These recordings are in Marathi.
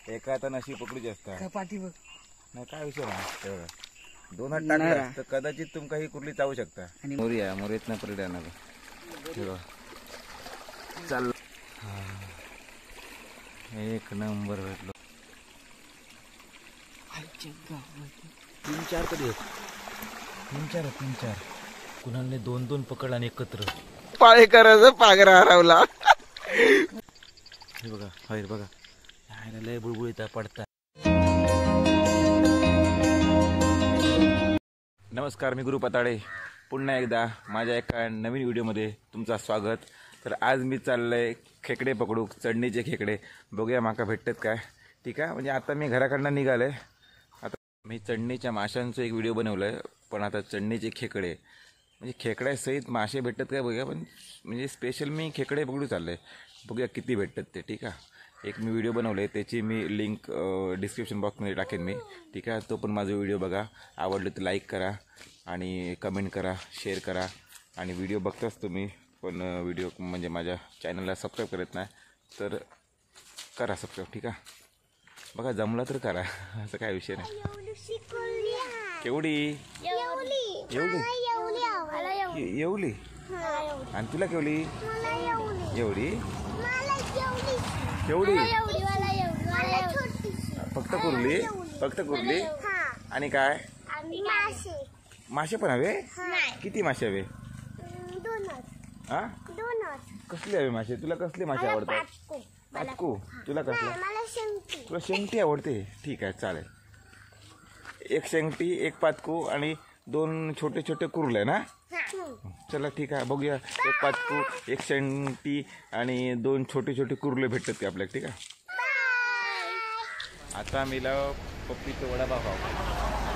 एका हाताने अशी पकडूची असता पाठी बघ. नाही काय विषय नाही दोन हात टाकला तर कदाचित तुमका ही कुर्ली चावू शकता. मोरिया मोरीत ना परिडा ना चाल एक नंबर भेटलो. 3-4 कधी आहेत? 3-4 कुणालने 2-2 पकडला आणि एकत्र. पाळेकराचा पागरा हरवला. हे बघा बाहेर बघा लय बुळबुळीत पडता. नमस्कार, मी गुरु पताडे. पुन्हा एकदा माझ्या एका नवीन व्हिडिओमध्ये तुमचं स्वागत. तर आज मी चाललंय खेकडे पकडू, चढणीचे खेकडे. बघूया माका भेटतात काय. ठीक आहे, म्हणजे आता मी घराकडनं निघाले. आता मी चढणीच्या माशांचं एक व्हिडिओ बनवलाय, पण आता चढणीचे खेकडे म्हणजे खेकड्यासहित मासे भेटतात काय बघूया. पण म्हणजे स्पेशल मी खेकडे पकडू चालले. बघूया किती भेटतात ते. ठीक आहे, एक मी व्हिडिओ बनवले, त्याची मी लिंक डिस्क्रिप्शन बॉक्समध्ये टाकेन मी. ठीक आहे, तो पण माझा व्हिडिओ बघा. आवडलं तर लाईक करा आणि कमेंट करा, शेअर करा. आणि व्हिडिओ बघताच तुम्ही पण व्हिडिओ म्हणजे माझ्या चॅनलला सबस्क्राईब करत नाही तर करा सबस्क्राईब. ठीक आहे, बघा जमलं तर करा, असं काय विषय नाही. केवढी एवढी आणि तुला केवढी एवढी केवढी फक्त कुर्ली आणि काय मासे पण हवे. किती मासे हवे? हा, कसले हवे मासे? तुला कसले मासे आवडतात? पाटकू. तुला कसला? तुला शेंगटी आवडते? ठीक आहे, चालेल. एक शेंगटी, एक पातकू आणि 2 छोटे छोटे कुर्ले ना. चला ठीक आहे, बघूया. एक पातकू, एक शेंगटी आणि 2 छोटे छोटे कुर्ले भेटतात का आपल्याला. ठीक आहे, आता मी लाव पप्पीचं वडापाव खाऊ.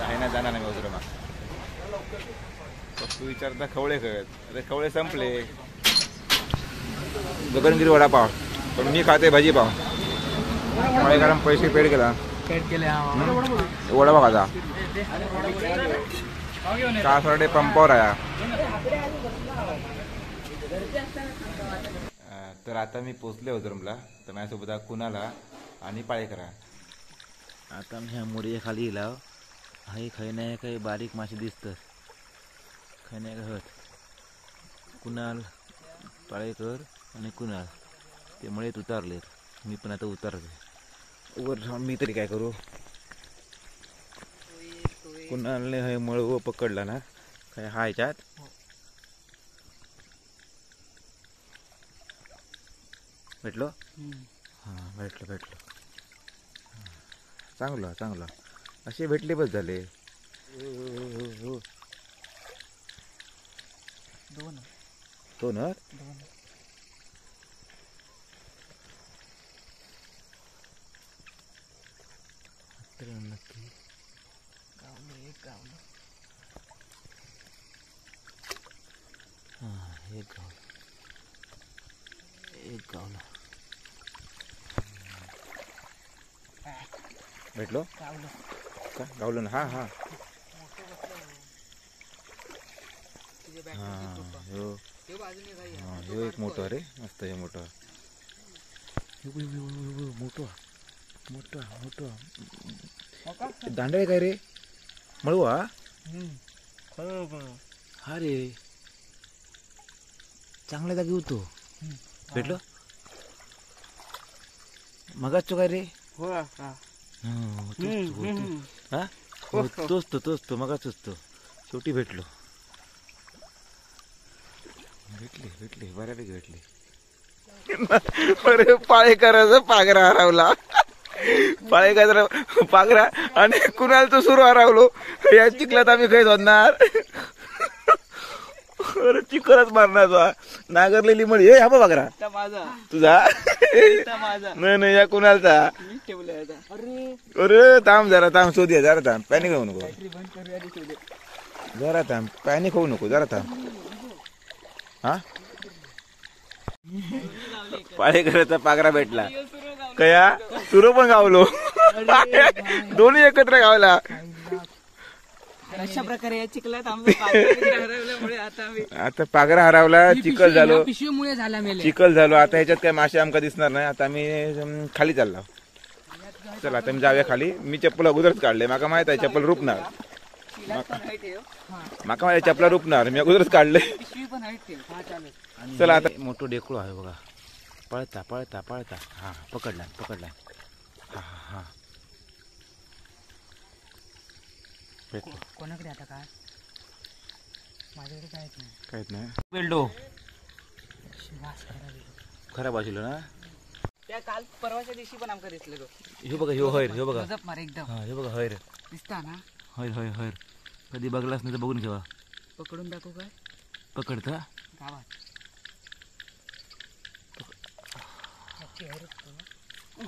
आहे ना, जाणार नाही वगैरे मग. पप्पू विचारता खवळे कळत. अरे खवळे संपले. गगनगिरी वडापाव, पण मी खाते भाजीपाव. कारण पैसे पेड केला वडापाव खाजा. कासर्डे पंपावर आहे. तर आता मी पोचले ओझरमला. तर माझ्यासोबत कुणाला आणि पाळेकरा. आता मी ह्या मोरीच्या खाली गेला. हाही खाई नाही काही बारीक मासे दिसतात. खाई नाही का हत. कुणाल, पाळेकर आणि कुणाल ते मळेत उतारलेत. मी पण आता उतारले वर. मी तरी काय करू. कुणालने हे मळव पकडला ना काय हा ह्याच्यात. भेटलो. हां भेटलं. चांगलं असे भेटले बस झाले. दोन नक्की हां एक गावला भेटलो का गावलं ना. हां ह्यो एक मोठं. अरे मस्त हे मोठं. दांडे काय रे मळवा. हा रे चांगल्या जागी होतो. भेटलो मगाच तो काय रे. तोच तो मगाच तो. शेवटी भेटलो. भेटले बऱ्यापैकी भेटले. अरे पाळेकराचा पागरा हरवला. पाळेकराचा पागरा आणि कुणाल तो सुरू हरवलो. या चिखलात आम्ही काही शोधणार. अरे चिखलच मारणार. नागरलेली मळी. हा पागरा तुझा नाही या कुणालचा. अरे थांब जरा शोधूया. जरा थांब, पॅनिक होऊ नको. जरा थांब, पॅनिक होऊ नको. जरा थांब. हा पाळेकराचा पागरा भेटला. कया सुरू पण गावलो. दोन्ही एकत्र गावला. अशा प्रकारे या चिखलात हरवल्यामुळे आता पागरा हरवला. चिखल झालो. पिशवीमुळे झाला मेले. चिखल झालो. आता ह्याच्यात काय मासे आमका दिसणार नाही. आता आम्ही खाली चाललो. चला आता मी जाऊया खाली. मी चप्पल अगोदरच काढले, माका माहित आहे चप्पल रुपणार. शिला पण आहे ठेव. हा. माका माहिती चपला रुपणार, मी अगोदरच काढले. पिशवी पण आहे ठेव. हा चालेल. आणि चला आता. हे मोठं डेकुळ आहे बघा. पळता पळता पळता. हा पकडला पकडला. हा हा हा भेटलो. कोणाकडे आता काय? माझ्याकडे काहीच नाही. काहीच नाही. बेल्डो वास करावी. खराब वाजलो ना. त्या काल परवाच्या दिवशी पण आमका दिसले गो. ह्यो बघा ह्यो हैर, ह्यो बघा. गजब मार एकदम. हा ह्यो बघा हैर. दिसता ना? हैर हैर हैर. कधी बघलाच नाही तर बघून ठेवा. पकडून दाखवू काय? पकडता गावात.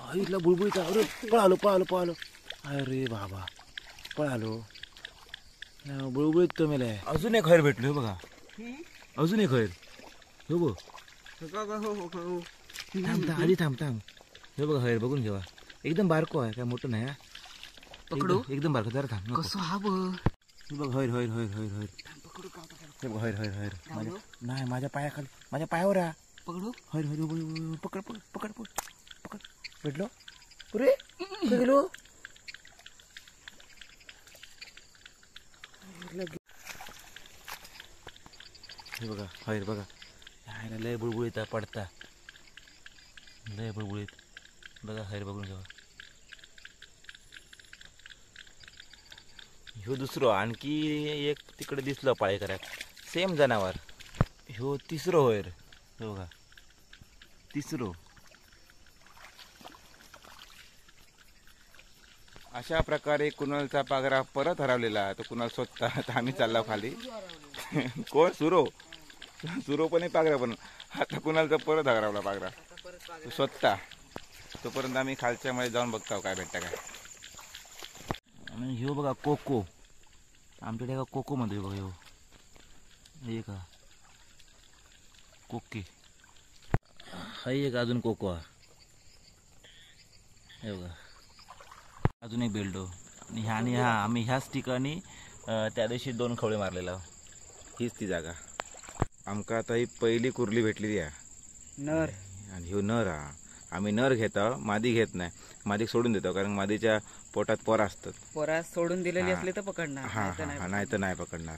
आईला बुळबुळीचा. अरे पळालो पळालो पळालो. अरे बाबा पळालो. बुळबुळीत तो मेलाय. अजून एक हैर भेटलो हे बघा. अजून एक हैर. हो बघ. थांब थांब आधी थांब थांब. हे बघा हैर बघून घेवा. एकदम बारको आहे, काय मोठं नाही. पकडू? एकदम बारको. जरा थांब. कसं हा बघ. हे बघ हैर हैर हैर हैर हैर. पकडू का? हे बघ हैर हैर हैर. नाही माझ्या पायाखाली, माझ्या पायावर आहे. पकडू? हैर हैर. पकड पकड पकड पकड पकड. भेटलो. अरे कुठे गेलो. हे बघा हैर बघा. ह्याला लय बुळबुळीत पडता. लय बुळबुळीत. बघा हैर बघून घेवा. ह्यो दुसरो. आणखी एक तिकडे दिसलं पाळेकरात. सेम जनावर. ह्यो तिसरो हैर. हे बघा तिसरो. अशा प्रकारे कुणालचा पागरा परत हरवलेला. तो कुणाल स्वतः. आता आम्ही चाललो खाली. कोण? सुरो पण पागरा पण. आता कुणालचा परत हरवला पागरा तो स्वतः. तोपर्यंत आम्ही खालच्या मध्ये जाऊन बघतो काय भेटतं काय. आणि ह्यो बघा कोको. आमच्याकडे का कोको मध्ये बघा ह्यो. हे का कोके. हा एक अजून कोको हा. हे बघा अजून एक बेल्डो. आणि हा आम्ही ह्याच ठिकाणी त्या दिवशी 2 खवळे मारलेला. हीच ती जागा. आमका आता ही पहिली कुर्ली भेटलेली आहे. नर. आणि ह्यो नर हा. आम्ही नर घेतो, मादी घेत नाही. मादी सोडून देतो, कारण मादीच्या पोटात पोरा असतात. पोरा सोडून दिलेली हा. असली तर पकडणार. हा नाहीतर हा नाही हा. नाही तर नाही पकडणार.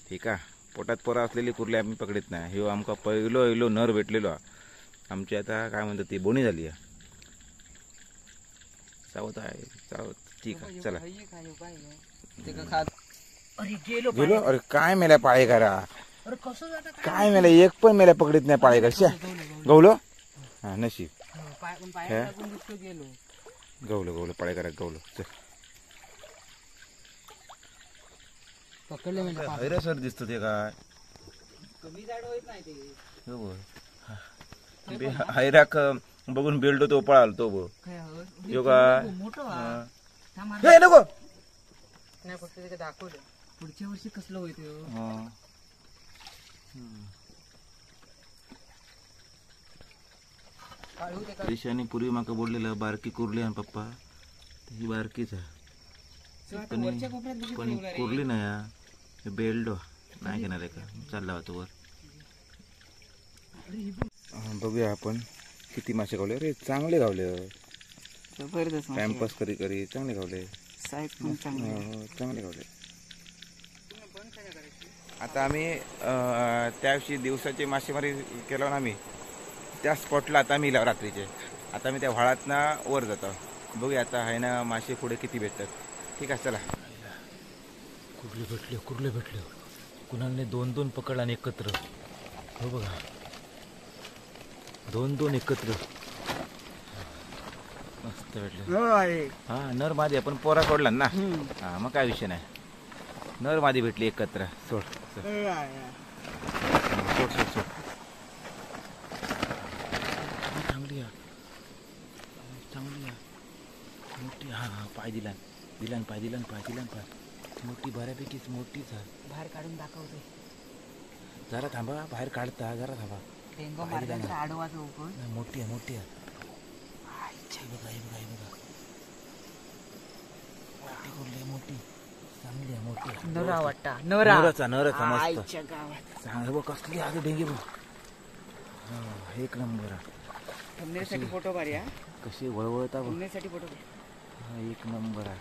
ठीक आहे. पोटात पोरा असलेली कुर्ली आम्ही पकडत नाही. ह्यो आमका पहिलो नर भेटलेलो हा. आमची आता काय म्हणतात ती बोणी झाली आहे. सावत आहे सावत. ठीक आहे चला. अरे गेलो. गेलो. अरे काय मेल्या पाळे करा. अरे कसं जाता काय मेल्या. एक पण मेल्या पकडत नाही पाळे कशा. गवलो. हा नशीब. पाय लागून दिसतो गेलो. गवलो पाळे करा गवलो. चल. पकडले म्हणजे हैरा सर दिसतो ते काय. कमी जाड होत नाही ते. हो बघ. हैराक बघून बेल्डो तो पळाल तो बघ. काय हवं? योगा. मोठं हा. हा. थांब हा. हे नको. नाही फक्त ते दाखवलं. पुढच्या वर्षी कसलं होईल ते. हा. काढू ते का? ईशाने पूर्वी माका बोललेलं बारकी कुर्ली आणि पप्पा. ही बारकीच आहे. आता वरच्या कोपऱ्यात दिसत पण नाही रे. कुर्ली नाही हा. हे बेल्डो नाही घेणार आहे का. चालला होता वर. बघूया आपण किती मासे गावले. अरे चांगले गावले. जबरदस्त मासे. टाइमपास करी चांगले गावले. साईज पण चांगली आहे. हो, चांगले गावले. आता आम्ही त्या दिवशी दिवसाची मासेमारी केलो ना आम्ही. त्या स्पॉटला आता आम्ही रात्रीचे. आता मी त्या व्हाळातनं वर जातो. बघूया आता आहे ना मासे पुढे किती भेटतात. ठीक आहे चला. कुर्ले भेटले. कुणालने 2-2 पकडला आणि एकत्र. हो बघा 2-2 एकत्र. मस्त भेटले. हा नर मादी आपण पोरा सोडला ना. हा मग काय विषय नाही. नर मादी भेटली एकत्र. सोड सोड सोड सोड. चांगली आहे. चांगली आहे. मोठी. हा हा पाय दिला पाय. मोठी बऱ्यापैकीच मोठीच आहे. बाहेर काढून दाखवते. जरा थांबा. बाहेर काढता जरा थांबा. डेंगो मारल्यानंतर आडवा जाऊ पण. नाही, मोठी आहे मोठी आहे. हे बघा हे बघा हे बघा. मोठी कुर्ली आहे, मोठी. चांगली आहे मोठी आहे. नरा वाटता. नरा. नराचा मस्त. आईच्या गावात. चांगलं बघ कसली आहे डेंगी बघ. हा एक नंबर आहे. थंबनेलसाठी फोटो काढूया. कशी वळवळता बघ. थंबनेलसाठी फोटो काढ. हा एक नंबर आहे.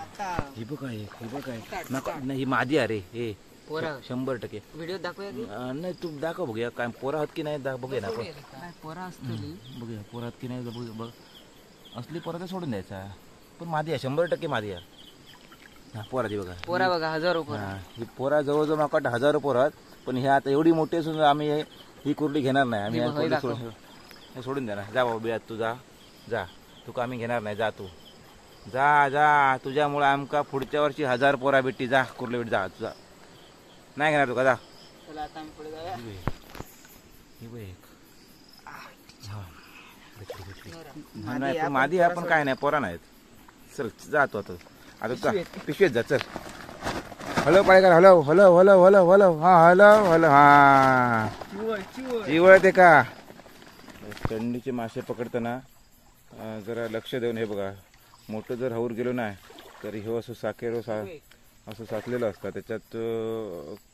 आता हे बघ काय हे बघ काय नका नाही ही मादी आहे रे हे पोरा 100%. व्हिडिओ दाखवूया की नाही तू दाखव बघूया काय पोरा आहात की नाही बघूया ना आपण. काय पोरा असतली बघूया पोरा आहात की नाही बघूया बघ. असली पोरा तर सोडून द्यायचा पण मादी आहे 100% मादी आहे. हा पोरा ती बघा पोरा बघा 1000 पोरा. हा ही पोरा जवळजवळ माका वाटतं 1000 पोरा आहेत. पण हे आता एवढी मोठी असून आम्ही ही कुर्ली घेणार नाही. आम्ही हे बघ, हे हे सोडून द्या ना. जा बाबा बियात तू जा जा तुका आम्ही घेणार नाही. जा तू जा जा तुझ्यामुळे आमका पुढच्या वर्षी 1000 पोरा भेटती. जा कुर्ली भेट जा तुझा नाही घेणार तुका जा. चला आता आम्ही पुढे जाऊया. ही बघ एक. हा, भेटली भेटली. मादी नाही आहे, पण मादी आहे पण काय नाही पोरा नाहीत. चल जातो आता आता जा पिशवीत जा चल. Hello Palekar hello hello hello hello hello हा हॅलो हॅलो हा चिवळ ते का चंडीचे मासे पकडताना जरा लक्ष देऊन हे बघा. मोठं जर हाऊर गेलो नाही तर हे असं साकेरो असं साचलेलं असतं. त्याच्यात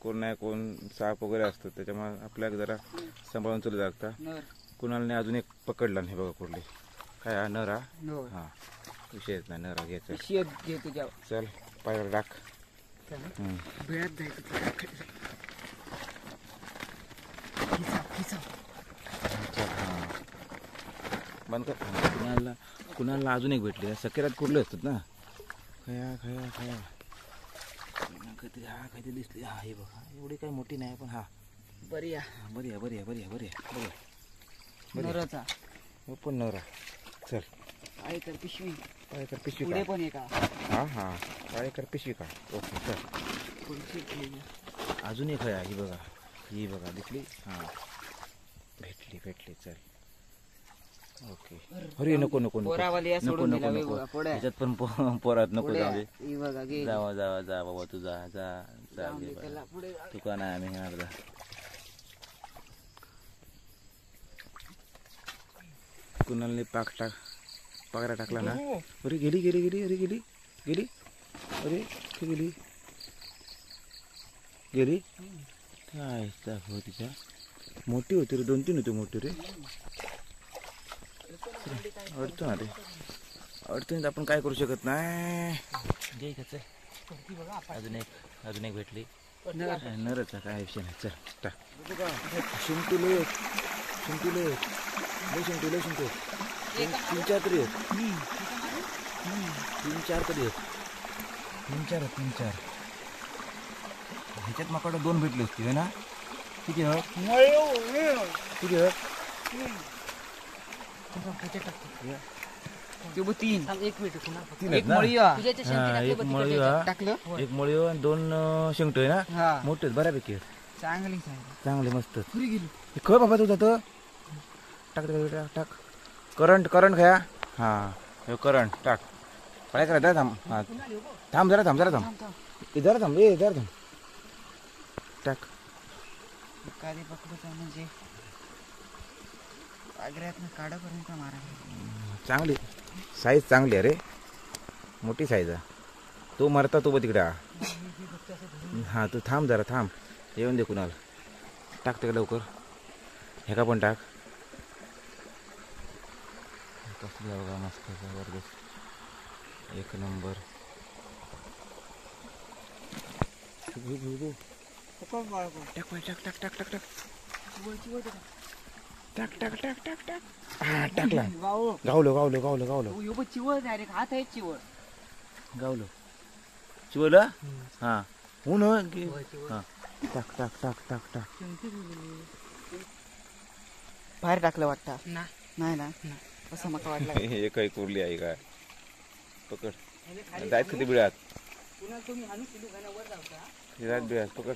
कोण नाही कोण साप वगैरे असतं. त्याच्यामुळे आपल्याला जरा सांभाळून चलू लागतं. कुणालने अजून एक पकडला हे बघा कुठली काय हा नर हा हा विषयच नाही नर घ्यायचं. शेत घे तुझ्या चल पायावर टाक. भेळत जायचं. बंद कर. कुणाला अजून एक भेटली सकेरात कुर्ले असतात ना. खया खया खया काहीतरी हा काहीतरी दिसली. हा हे बघा एवढी काही मोठी नाही पण हा बरी या बरी आहे बरी आहे बरी आहे बरी आहे बरी आहे. नराचा हो पण नवरा चल पाळेकर पिशवी पायकर पिशवी पुढे का पण आहे का हा हा पायकर पिशवी का ओके चल. पुढची ठेवी. अजून एक आहे ही बघा ही बघा दिसली हा भेटली भेटली चल ओके. अरे नको नको नको पोरावाली या नको सोडून नको दिला नको वेगळा पुढे ह्याच्यात पण पोरात नको पुढे जाऊ दे. ही बघा गे जावा जावा जा बाबा तू जा जा जा जाऊन घे दे बाबा. त्याला पुढे जा. तुका नाही आम्ही घेणार जा. कुणालने पाकरा टाकला ना. अरे गेली गेली गेली अरे गेली गेली अरे ती गेली गेली काय दाखव तिच्या मोठी होती रे 2-3 होती मोठी रे. अडतो ना रे अडचणीत आपण काय करू शकत नाही. घे इकडचं. अजून एक भेटली नरचा काय विषय नाही. चल टाक शिंटूले शिंटूले लय शिंटू लय शिंटू 3-4 तरी आहेत. 3-4 तरी आहेत 3-4 ह्याच्यात माकडं 2 भेटली असती है ना. किती हळ किती हळ तीन एक मिनिट तीन एक आहेत ना? मळी या. हा, एक मळी हा टाकलं एक मळी आणि 2 शिंगटो आहे ना. हा मोठे आहेत बऱ्यापैकी आहेत. चांगली चांगले मस्त. पुरी गेली. हे खय बाबा तुझा तर टाक टाक टाक टाक करंट खया हा हे करंट टाक काय करायचं थांब हा थांब जरा थांब जरा थांब ए जरा थांब टाक. एखादी पकडतो म्हणजे आग्र्यातनं काढापर्यंत मारा. चांगली साईज चांगली आहे रे मोठी साईज आहे. तो मरता तो बघ तिकडे हा तू थांब जरा थांब येऊन दे कुणाला. टाक तिकडे लवकर ह्याका पण टाक. कसली बघा मस्त जबरदस्त एक नंबर. टाक टाक टाक टाक टाक टाक टाक टाक टाक टाक टाक हा टाकला. गावलो चिवळ डायरेक्ट हात आहे चिवळ. गावलो चिवला हा ऊन हा टाक टाक टाक टाक टाक. बाहेर टाकलं वाटतं नाही ना असं मला वाटलं. हे काही कुरली आहे काय पकड जायत कधी बिळात बिळात बिळात पकड.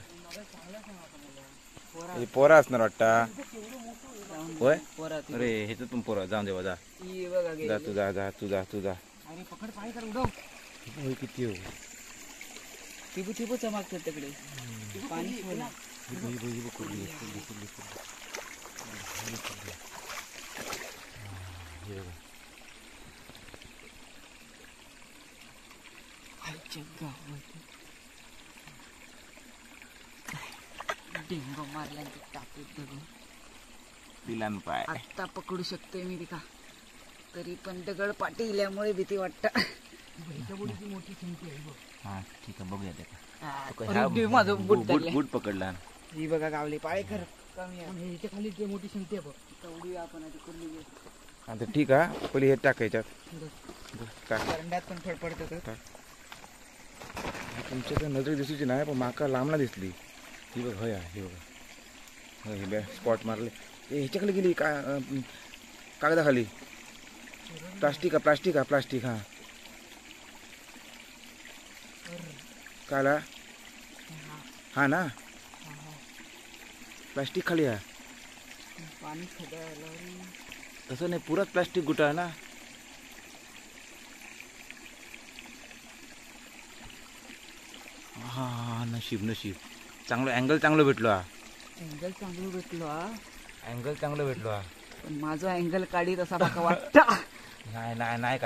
हे पोरा असणार वाटता होय. अरे ह्याच्यात पण पोरा जाऊन देवा जा जा तू जा जा तू जा तू जा. अरे पकड पाय कर उडव. होय किती हो टिबू चमकतात तिकडे पाणी सोडलं. कुरली डेंगो मारल्यानंतर टाकून पिलान पाय आत्ता पकडू शकतोय मी तिका. तरी पण दगड पाठी इल्यामुळे भीती वाटत. हा ठीक आहे बघूया ते माझं बुट बूट बूट पकडला. ही बघा गावली पाळेकर कमी आहे. इथे खाली ते मोठी संख्या आहे बघ. तेवढी आपण आधी करून घेऊ. आता ठीक आहे पहिले हे टाकायच्यात टाक. करंड्यात पण फडफडत तुमच्याकडे नजर दिसूची नाही पण माका लांबला दिसली. ही बघ हय हे बघा हे बॅ स्पॉट मारले. ह्याच्याकडे गेली का कागदाखाली प्लास्टिक हा काला हा ना प्लास्टिक खाली आहे. पाणी खड्याला तसं नाही पुराच प्लास्टिक गुटा आहे ना. हा नशीब नशीब चांगलं अँगल चांगलं भेटलो हा. अँगल चांगलं भेटलो हा. अँगल चांगलं भेटलो हा. पण माझं अँगल काढी तसा माका वाटतं. नाही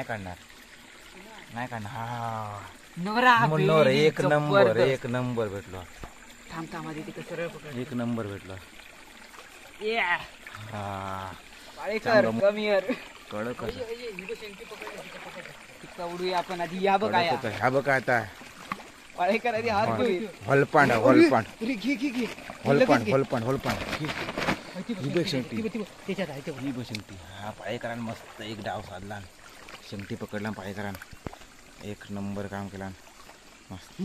काढणार हा नवरा नंबर एक नंबर भेटलो. थांब थांब आधी तिकडे सरळ पकड. एक नंबर भेटलो. हा पाळेकर कमीयर कडक उडूया आपण आधी. या बघ आया ह्या बघा आता पाळेकर आधी हात घेऊ. होलपांड घे घे घे होलपांड ही बघ शेंगटी त्याच्यात आहे ते. ही बसंती हा पाळेकरान मस्त एक डाव साधला. शेंगटी पकडला पाळेकरान एक नंबर काम केला मस्त.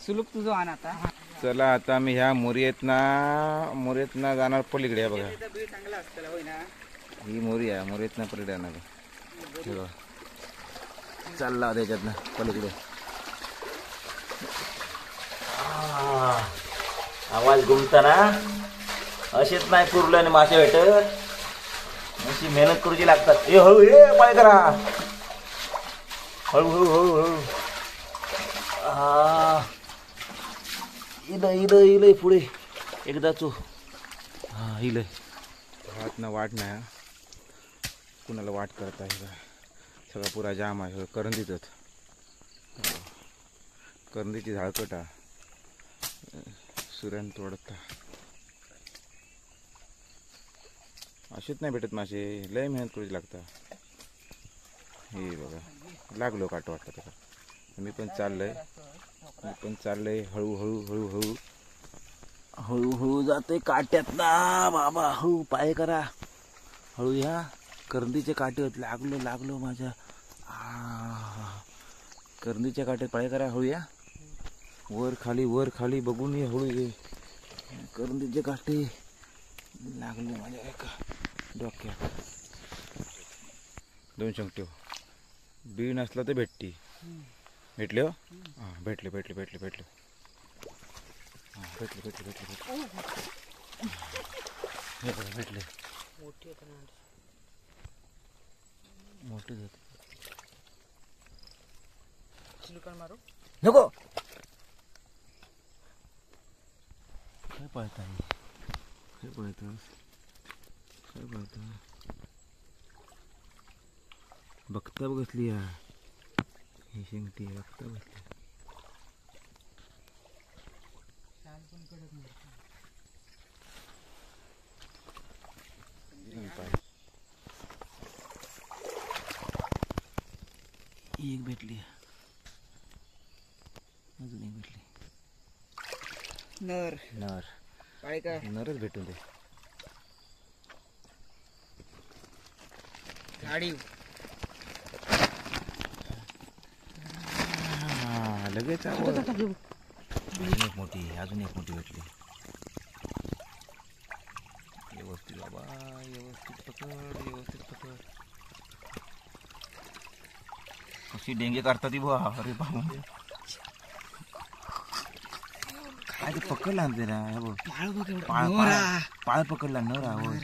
सुलूक तुझं आण आता. चला आता मी ह्या मोरीतनं जाणार पलीकडे आहे बघा. चांगला असतं होय ना. ही मोरी आहे मोरीतनं पलीकडे जाणार हे बघा. चालला त्याच्यातनं पलीकडे. आवाज घुमताना असेच नाही कुरलं आणि मासे भेटत. अशी मेहनत करूची लागतात. ए हळू हे पाय करा हळू हा इलय पुढे एकदा चो हा इलय हातनं वाट नाही कुणाला वाट करता आहे सगळा पुरा जाम आहे करंदीतच. करंदीची झाळकटा सुरण तोडता अशीच नाही भेटत मासे. लय मेहनत करूची लागता. हे बघा लागलो काट वाटतं त्याला. मी पण चाललंय हळूहळू जाते काट्यात ना बाबा. हळू पाय करा हळू. या करंदीचे काटे लागलो माझ्या. करंदीच्या काट्यात पाय करा हळू. या वर खाली बघून ये हळू ये. करंदीचे काटे लागले माझ्या एका डोक्यात. दोन शेंगटे बी नसला तर भेटते. भेटले हो हां भेटले हां भेटले हे बघा भेटले. मोठी मोठे जाते मारू नको काय पळता बघता बघतली ही शेंगटी बघता बघतली. एक भेटली अजून एक भेटली. नर नर नरच भेटून दे. गाडी लगेच अजून एक मोठी भेटली. व्यवस्थित बाबा व्यवस्थित पकड. कशी डेंगे करतात ती बुवा. अरे बाबा काय ते पकडला ना त्याला. हे बघ पाळ पकडला नवरा. होय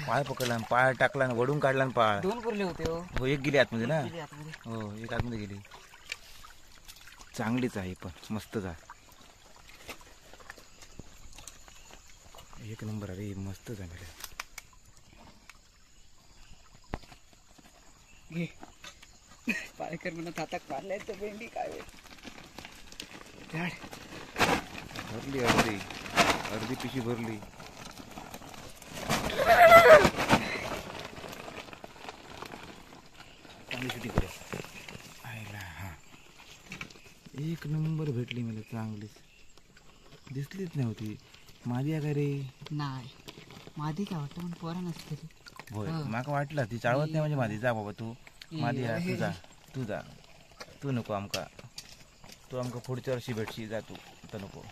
पाळ पकडला पाळ टाकला वडून काढला ना पाळ. दोन कुर्ले होते हो एक गेली आतमध्ये ना. आतमध्ये. हो एक आतमध्ये गेली. चांगलीच आहे पण मस्तच आहे. एक नंबर अरे मस्तच आहे. घे पाळेकर म्हणत हातात मारलाय तर भेंडी काय भरली अर्धी पिशी भरली. चांगली शूटिंग करूया. आयला हा एक नंबर भेटली मला चांगलीच. दिसलीच नव्हती माझी आहे का रे. नाही मादी काय वाटतं पण पोरा नसते रे. होय माका वाटलं ती चाळवत नाही म्हणजे माझी. जा बाबा तू माझी आहे तू जा तू नको आमका. तू आमका पुढच्या वर्षी भेटशी. जा तू आता नको.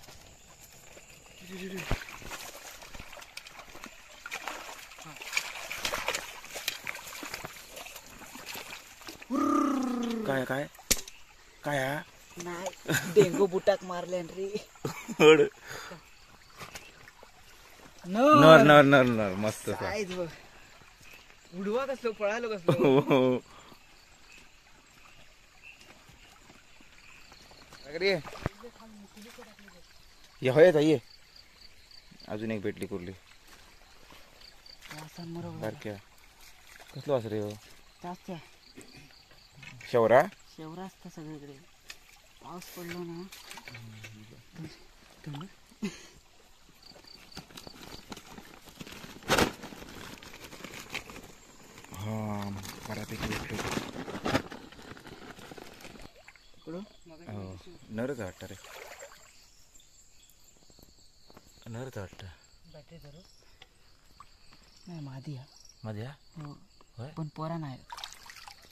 काय काय काय हा? नाही डेंगू बुटाक मारले रे. नर नर नर नर मस्त. साईज बघ. उडवा कसलो पळालो कसलो. हो. ये होय ये. अजून एक भेटली कुर्ली बारक्या. कसलो असं रे हो. तात्या शेवरा. शेवरा असतं सगळीकडे. पाऊस पडलो ना. हा बऱ्यापैकी भेटलो. नरच वाटतं रे. नरच वाटतं. बॅटरी धरू. नाही मादी हा. माझ्या हो होय? पण पोरा नाही.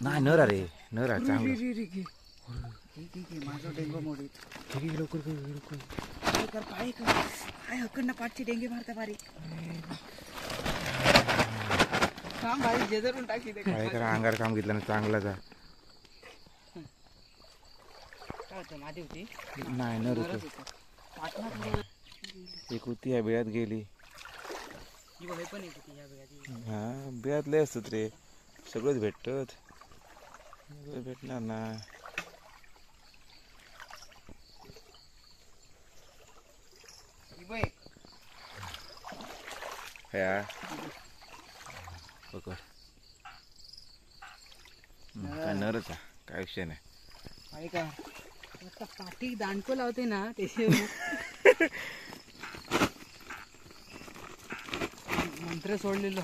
नाही नर रे. नर आहे चांगलं. माझा डेंगू मोडी. लवकर लवकर. पाय कर पाय कर. पाय हकडनं पाठची डेंगे मारता बारीक. काम भाई जेजरून टाकी दे. काय करा अंगार काम घेतलं ना चांगला जा. काय होतं मादी होती. नाही नर होतं. पाटणार एक होती या बिळात गेली. ही बघ पण एक होती या बघा. हा बिळात लय असतात रे. सगळंच भेटत. भेटणार ना. ही बघ. या पकड. काय नरच आहे. काय विषय नाही. आहे का आता पाठी दांडको लावते ना ते. मंत्र सोडलेलो.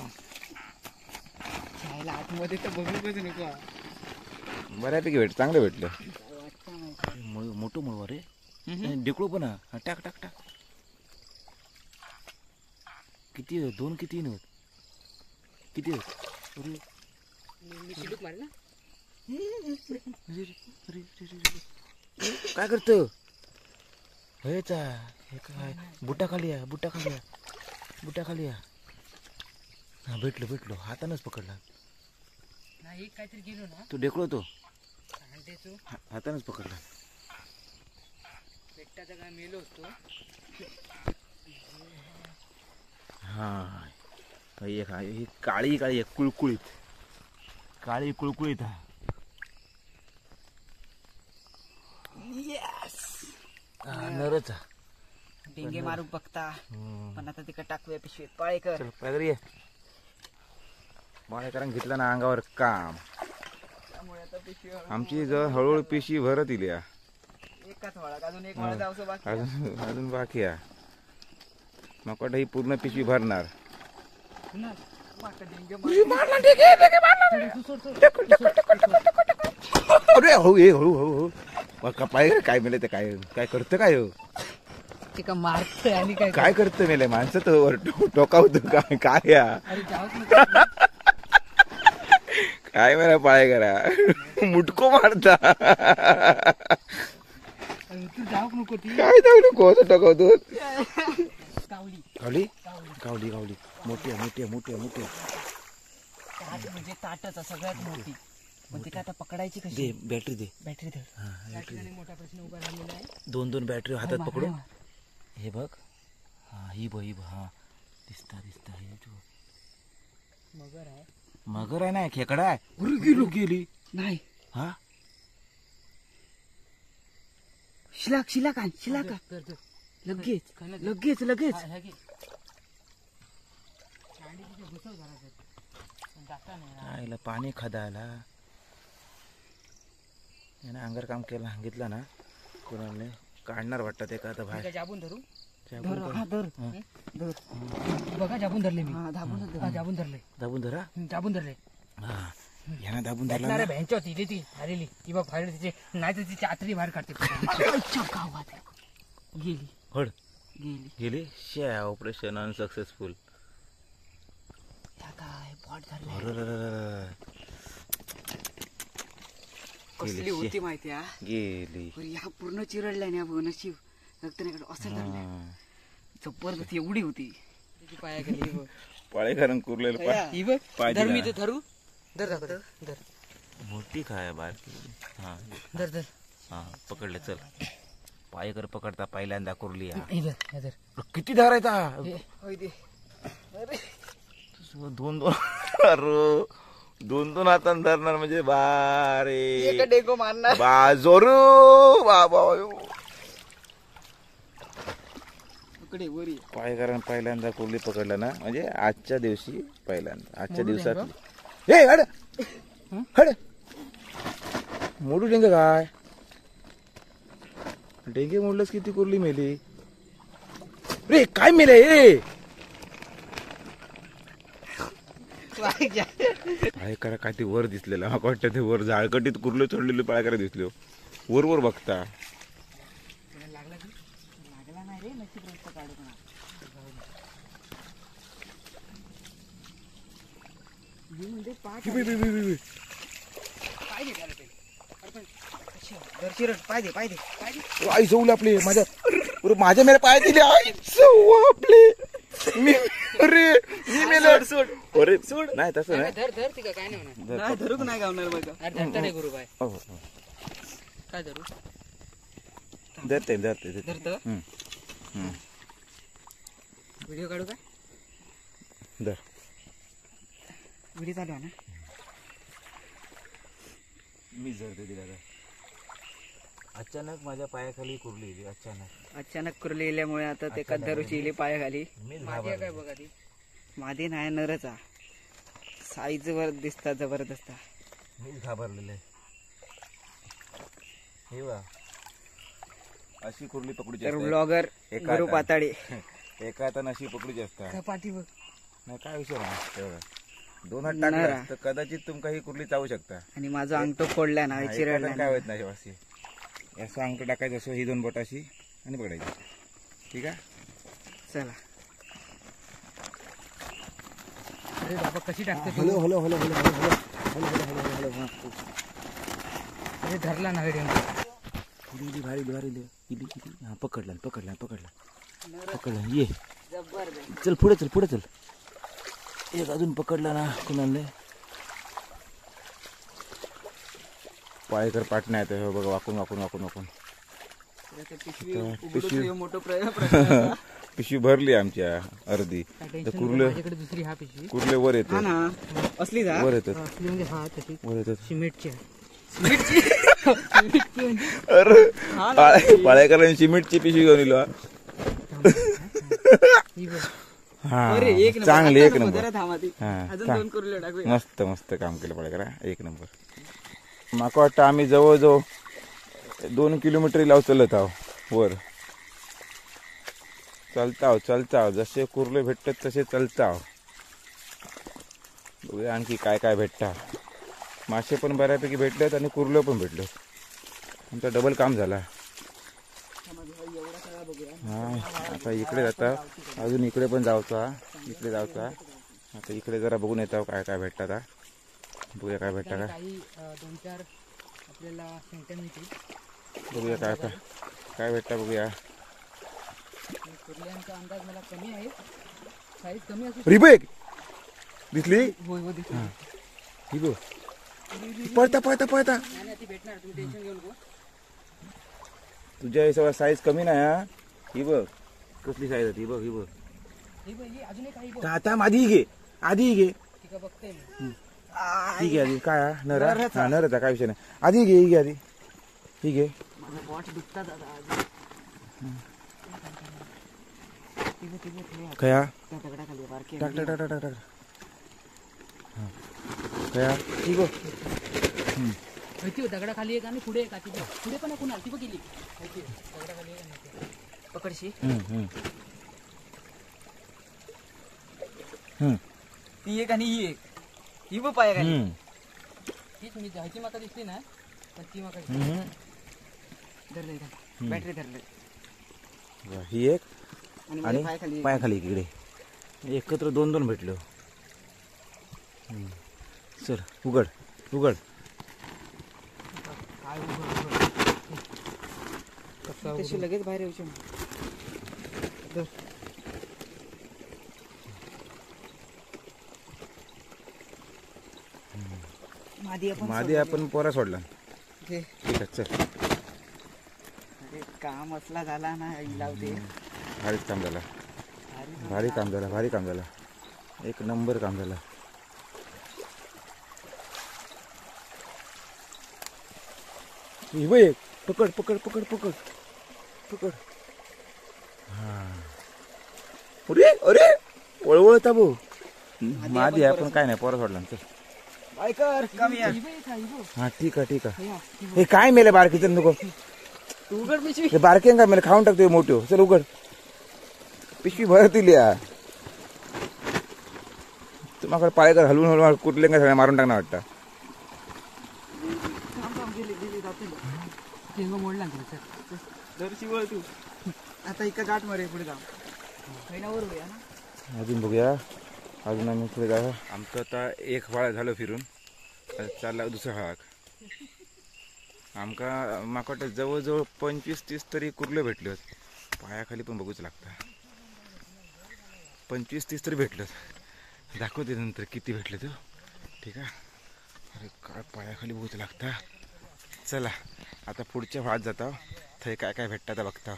खायला आतमध्ये तर बघूच नको. बऱ्यापैकी चांगलं भेटलं. वाटतं नाही. मोठं मुळवा रे. डेकळू पण हा. टाक टाक टाक. किती होत? 2 किती होत? किती होत? मी शिडूक मारला. काय करतो हेचा. हे काय बुटा खाली या. बुटा खाली या. बुटा खाली या. हा भेटलो भेटलो. हातानच पकडला. नाही काहीतरी गेलो ना. तू डेकळो तो सांगतेचो. हातानच पकडला. पेट्टाचा काय मेलो होतो. हा एक हा. ही काळी काळी आहे. कुळकुळीत. काळी कुळकुळीत हा. नरच हा. डेंगे मारू बघता पण आता तिकडे टाकूया पिशवीत. पाळे कर. चल पायघरी ये. माळेकरांनी घेतलं ना अंगावर काम. त्यामुळे आता पिशवी आमची जर हळूहळू पिशवी भरत येईल या. एकाच वळा. अजून एक वळा जाऊसो बाकी. अजून बाकी आहे. मग वाटतं ही पूर्ण पिशवी भरणार. अरे हळू ये हळू हळू हळू. पाय काय मेले ते काय काय करतं काय हो. ते का मारतोय आणि काय काय करतं मेले माणसं तर वर टोकावतं काय काय या. अरे जाऊच काय मला पाय करा मुटको मारता. तू जाऊ नको. ती काय जाऊ नको असं टोकावतो. गावली गावली गावली गावली. मोठी आहे मोठी आहे मोठी आहे मोठी आहे. ताट म्हणजे ताटच सगळ्यात मोठी. पण ती काय आता पकडायची कशी. दे बॅटरी दे. बॅटरी धर. बॅटरी मोठा प्रश्न उभा राहिलेला आहे. 2 बॅटरी हातात पकडून हे बघ. हा ही बघ ही बघ. हा दिसता दिसता. हे तू मगर आहे. मगर आहे ना. खेकडा आहे. गेलो गेली नाही. हा शिलाक शिलाक आण. शिलाक आण. लगेच लगेच लगेच. आईला पाणी खदायला यानं अंगार काम केलं सांगितलं ना कोणाला काढणार वाटतं ते का आता बाहेर. जाबून धरू. जाबून धर. हा धर. धर. बघा जाबून धरले मी. हा जाबून धरले. दाबून धरा. जाबून धरले. हा यांना दाबून धरला भेटणाऱ्या ना. बँच होती ती आलेली ती बघ फाडली तिचे नाही तर तिची आतडी बाहेर काढते गावात गेली हड गेली गेली शे ऑपरेशन अनसक्सेसफुल. त्या काय पॉट धरला अरे कसली होती माहिती हा गेली. पण या पूर्ण चिरडल्या ना बघ नशीब रक्तनेकडे असं धरलं जबरदस्त एवढी होती त्याची पाया गेली बघ पाळेकरण कुरलेलं ही बघ पाय धर दिला. मी ते धरू धर धर धर मोठी खाय बारकी. हा धर धर हा पकडले चल. पायकर पकडता पहिल्यांदा कुरली हा. हे धर हे धर किती धरायचा हे, होय दे अरे दोन दोन अरे दोन दोन हातान धरणार म्हणजे बारे एका डेको मारणार बाजोरू बाबा. इकडे वरी पायकरण पहिल्यांदा कुर्ली पकडलं ना म्हणजे आजच्या दिवशी पहिल्यांदा आजच्या मोडू दिवसात. ए हड हड मोडू डेंगे काय डेंगे मोडलंच किती कुर्ली मेली रे काय मेले ए पायकरा काय ते वर दिसलेलं हा वाटतं ते वर झाळकटीत कुर्ले चढलेले पायकरा दिसले वर वर बघता. लागला नाही रे नशीब रस्ता काढू म्हणजे पाय पाय दे त्याला ते. अरे पण अच्छा, धर शिरड पाय दे पाय दे पाय दे आई जाऊ आपले माझ्या माझ्या मेरे पाय दिले आई जाऊ आपले मी अरे मी मेले अरे सोड नाही तसं नाही. धर धर ती काय नाही होणार नाही धरूक नाही गावणार बघा अरे धरता रे गुरु बाय हो, हो. काय धरू धरते धरते धरतं हम्म. व्हिडिओ काढू काय धर व्हिडिओ चालू आहे ना मी धरते तिला अचानक माझ्या पायाखाली कुरली अचानक कुरली इल्यामुळे आता ते कद्धरूची इली पायाखाली मीच माझी काय बघा ती माझी नाही नरचा साईज वर दिसता जबरदस्त मीच घाबरलेलं आहे. हे बा अशी कुर्ली पकडूची तर असते. ब्लॉगर एका गुरु हाताने. पाताळी एका हाताने अशी पकडूची असतात. पाठी बघ नाही काय विषय नाही हे बघा. दोन हात नरा. टाकला तर कदाचित तुमका ही कुर्ली चावू शकता. आणि माझा अंगठो फोडला ना हा, एका चिरडला हाताने काय होत नाही अशी असं अंगठं टाकायचं असं ही दोन बोटाशी आणि पकडायची. ठीक आहे चला अरे बाबा कशी टाकते तू? Hello hello hello hello hello hello hello hello hello अरे धरला ना व्हिडिओ इली भारी भारी इली किती हा पकडला पकडला पकडला पकडला ये जबरदस्त चल पुढे चल पुढे चल. एक अजून पकडला ना कुणाला पायकर पाटण्या येतं हे बघा वाकून वाकून वाकून वाकून पिशवी मोठं प्रयत्न पिशवी भरली आमच्या अर्धी तर कुर्ले माझ्याकडे दुसरी हा पिशवी कुर्ले वर येते हा ना असली जा वर येतात असली म्हणजे हा तशी वर येतात सिमेंटची अरे पाळेकरांनी सिमेंटची पिशवी घेऊन इलो हा चांगली एक नंबर हा मस्त मस्त काम केलं पाळेकरा एक नंबर. माका वाटतं आम्ही जवळजवळ 2 किलोमीटर लाव चलत आहो वर चालताव जसे कुर्ले भेटतात तसे चालताव. बघूया आणखी काय काय भेटतात. मासे पण बऱ्यापैकी भेटलेत आणि कुर्ले पण भेटले. आमचा डबल काम झाला. हा आता इकडे जाता अजून इकडे पण जाऊचा इकडे जाऊचा आता इकडे जरा बघून येतो काय काय भेटतात. हा बघूया काय भेटता का काही 2-4 आपल्याला सेंटर मिळतील. बघूया काय काय काय भेटता बघूया. कुर्ल्यांचा अंदाज मला कमी आहे साईज कमी असू रिबेक दिसली होय हो दिसते ही बघ पळता पळता पळता नाही ती भेटणार तुम्ही टेन्शन घेऊ नको. तुझ्या हिशोबा साईज कमी नाही हा. ही बघ कसली साईज होती ही बघ ही बघ ही अजून एक आहे बघ आता आधी घे आधी घे ठीक आहे बघते मी ही घे आधी काय नरा हा नराचा काय विषय नाही आधी घे ही घे आधी ही घे माझा बॉट दुखतात दादा आज खया त्या दगडाखाली बारके टाक टाक टाक टाक टाक हा खया ही बघ माहिती दगडाखाली एक आणि पुढे एक आहे ती बघ. पुढे पण आहे कुणाल ती बघ गेली माहिती दगडाखाली एक आणि पकडशी ती एक आणि ही एक ही बघ पाया खाली तीच मी ह्याची माका दिसली ना पण ती माका हम्म. धरले बॅटरी धरले ही एक आणि आणि माझ्या पायाखाली पायाखाली इकडे एकत्र दोन दोन भेटलो. चल उघड उघड. काय तशी लगेच बाहेर येऊ शकतो. मादी आपण पोरा सोडला. घे. ठीक आहे चल. अरे काम असला झाला ना लावते भारीच काम झाला. भारी काम झालं भारी काम झालं. एक नंबर काम झालं. एक पकड पकड पकड पकड पकड. हा अरे अरे वळवळता भाऊ. मादी आपण काय नाही पोरा सोडला. चल बायकर कमी हा ठीक आहे ठीक आहे. हे काय मेले बारकी चल नको. उघड पिशवी हे बारके काय मेले खाऊन टाकतोय मोठे. चल उघड पिशवी भरतील या. तुम्हाकडे पायकर हलवून हलवून कुठले काय सगळ्या मारून टाकणार वाटतं. मोडला दरशी वळ तू आता इका गाठ मारे पुढे जाऊ महिनावर होऊया ना. अजून बघूया अजून आम्ही पुढे जाऊ. आमचं आता एक फाळा झालं फिरून चालला दुसरा फाळा. आमका माका जवळजवळ 25-30 तरी कुर्ले भेटले. पायाखाली पण बघूच लागतं. 25-30 तरी भेटलं. दाखवते नंतर किती भेटले तो. ठीक आहे. अरे काय पायाखाली बघूच लागता. चला आता पुढच्या फाळात जाता. थंय काय काय भेटतं बघता.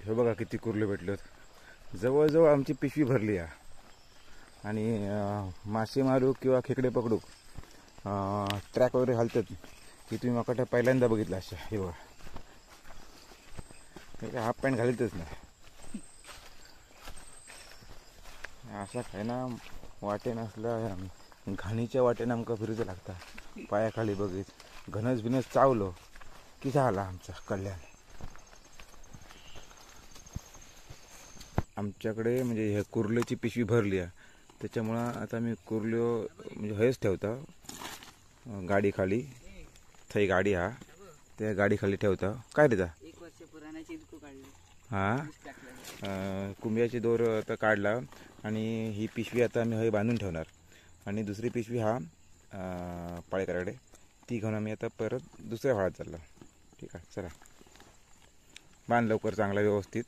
हे बघा किती कुर्ले भेटले. जवळजवळ आमची पिशवी भरली आहे. आणि मासे मारू किंवा खेकडे पकडू ट्रॅक वगैरे घालतात की तुम्ही माका पहिल्यांदा बघितलं अशा. हे बघा हाफ पॅन्ट घालतच नाही. अशा काय ना वाटे नसल्या घाणीच्या वाटेनं आमका फिरूचं लागता. पायाखाली बघित घनस बिनस चावलो की झाला आमचा कल्याण. आमच्याकडे म्हणजे हे कुर्ल्याची पिशवी भरली आहे. त्याच्यामुळं आता मी कुर्ल्यो म्हणजे हेच ठेवता गाडी खाली. थंय गाडी हा त्या गाडी खाली ठेवता. काय देता 1 वर्ष पुराणाची काढली. हां कुंभ्याची दोर आता काढला. आणि ही पिशवी आता आम्ही हे बांधून ठेवणार. आणि दुसरी पिशवी हा पाळेकराकडे ती घेऊन आम्ही आता परत दुसऱ्या फाळात चाललो. ठीक आहे चला बांध लवकर चांगला व्यवस्थित.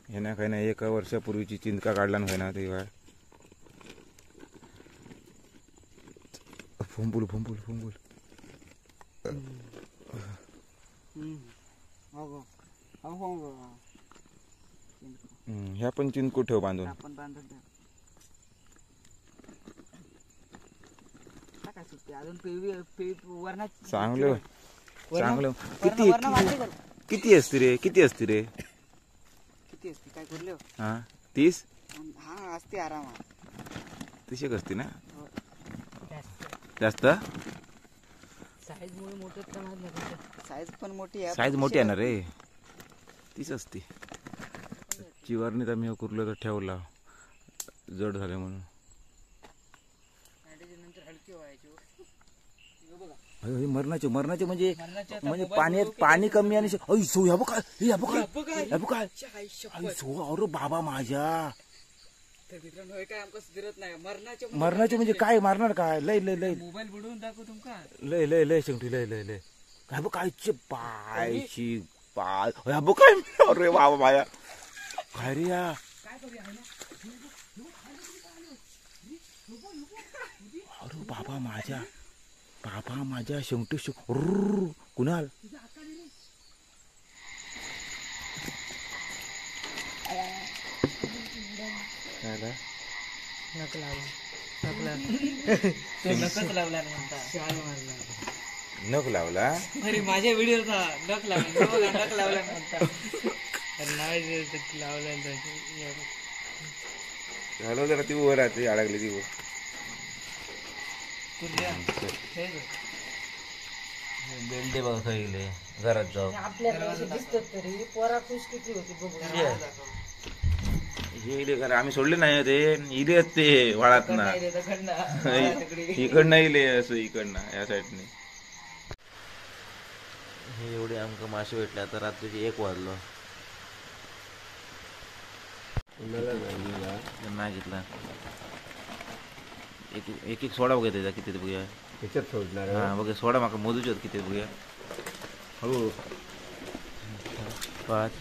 हे ना काही नाही 1 वर्षापूर्वीची चिंतका काढला नाही ना तेव्हा. फुंबुल फुंबुल फुंबुल. ह्या पण चिंतकू ठेव बांधून. आपण बांधून अजून चांगलं चांगलं. किती किती असते रे किती असते रे. किती असते काय करले. हां 30 हा असते आरामात. तशी असते ना जास्त. साईज मुळे मोठे साईज पण मोठी आहे. साईज मोठी आहे ना रे. तीच असते. चिवारणीत आम्ही कुर्लं तर ठेवला जड झाले म्हणून. मरणाचे मरणाचे म्हणजे म्हणजे पाण्यात पाणी कमी आणि ह्या बघ काय अरे बाबा माझ्या. मरणाचे म्हणजे काय मारणार काय. लय लय लय मोबाईल बुडवून दाखव तुमका. लय लय लय शेवटी लय लय लय काय बघ कायचे पायची पाय. ह्या बघ काय अरे बाबा माझ्या काय रे या. अरे बाबा माझ्या शेवटी कुणाल. नख लावला. अरे माझ्या व्हिडिओचा नख लावला. नख लावला म्हणता नाही झालं जरा ती वर राहते अडकली ती वर. बेल्टे बघा खाईले घरात जाऊ. आपल्याला दिसत तरी पोरा खुश किती होती बघू. हे इले कारण आम्ही सोडले नाही ते इले आहेत ते वाळात ना इकडनं इले असं इकडनं या साईडने. हे एवढे आमका मासे भेटले आता रात्रीचे 1 वाजलो. नाही घेतला. एक एक सोडा बघा त्याचा किती बघूया. त्याच्यात सोडणार हा बघा सोडा माका मोजूचे आहेत किती बघूया. हो 5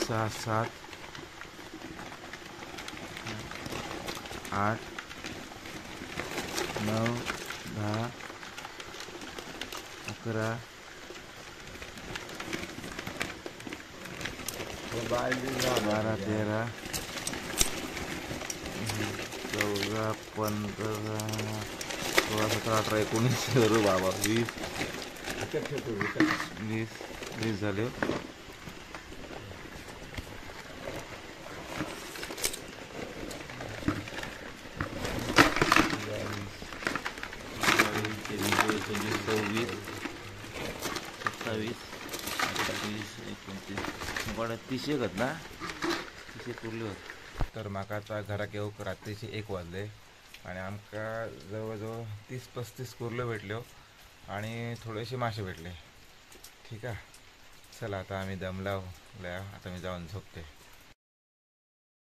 6 7 8 9 10 11 12 13 14 15 16 17 18 19 अरे बाबा 20 झाले. सव्वीस 27 28 29 मग 30 आहेत ना 30 पुरले होत. तर माका आता घराक येऊक रात्रीचे 1 वाजले आणि आमका जवळजवळ 30-35 कुर्ले भेटले आणि थोडेसे मासे भेटले. ठीक आहे चला आता आम्ही दमला आता मी जाऊन झोपते.